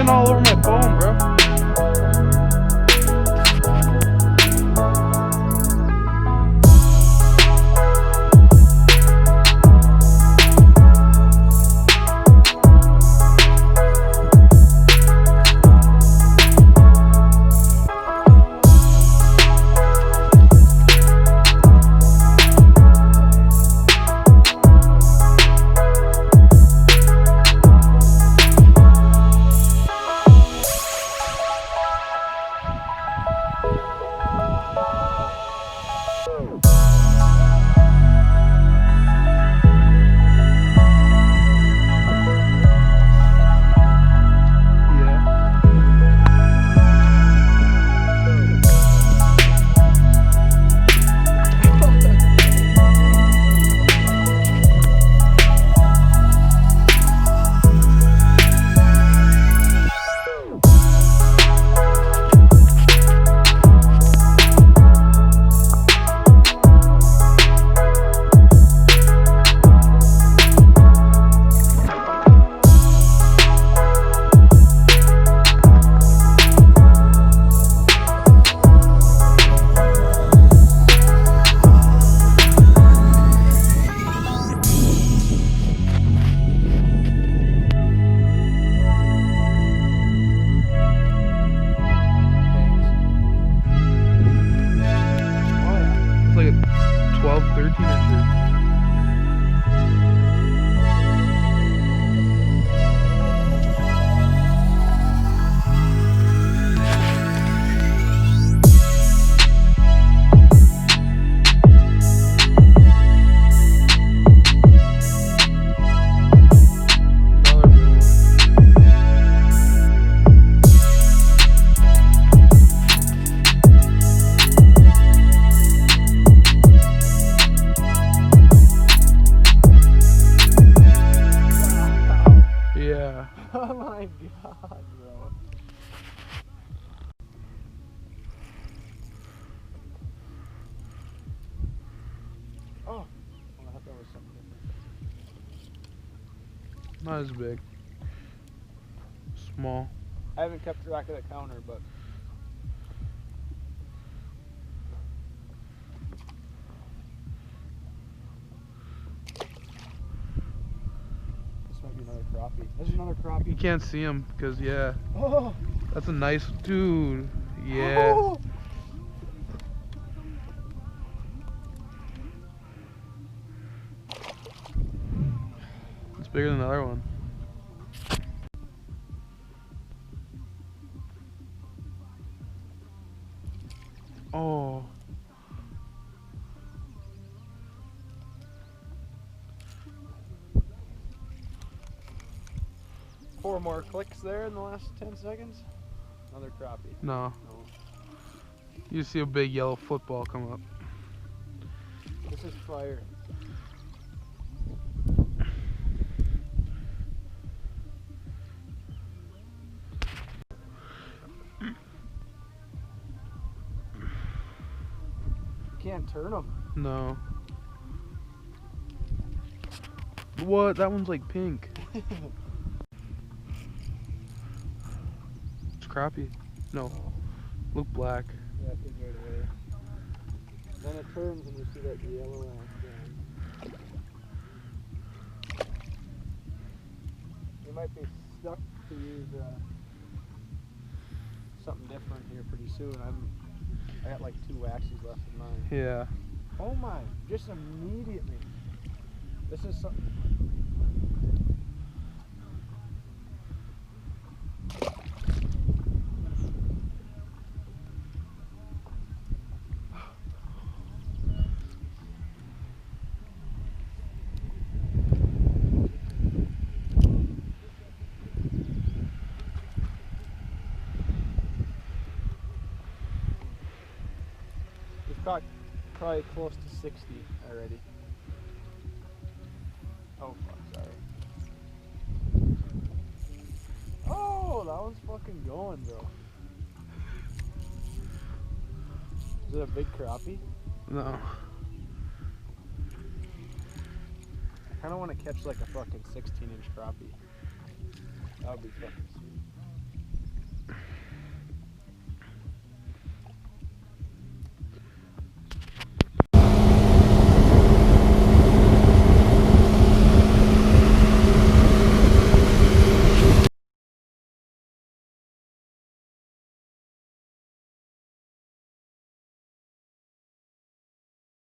getting all over my phone, bro. It's like a 12, 13 incher. Yeah. Oh my god, bro. Oh, I thought that was something different. Not as big. Small. I haven't kept track of the counter, but this might be another crappie. There's another crappie. You can't see him because, yeah. Oh. That's a nice dude. Yeah. Oh. It's bigger than the other one. Oh. Four more clicks there in the last 10 seconds. Another crappie. No. No. You see a big yellow football come up. This is fire. You can't turn them. No. What? That one's like pink. It's crappie. No. Look black. Yeah, I think right away. Then it turns and you see that yellow ash down. You might be stuck to use something different here pretty soon. I got like 2 waxes left in mine. Yeah. Oh my, just immediately. This is something. We've got probably close to 60 already. Oh fuck, sorry. Oh, that one's fucking going, bro. Is it a big crappie? No. I kinda wanna catch like a fucking 16-inch crappie. That would be fucking sweet.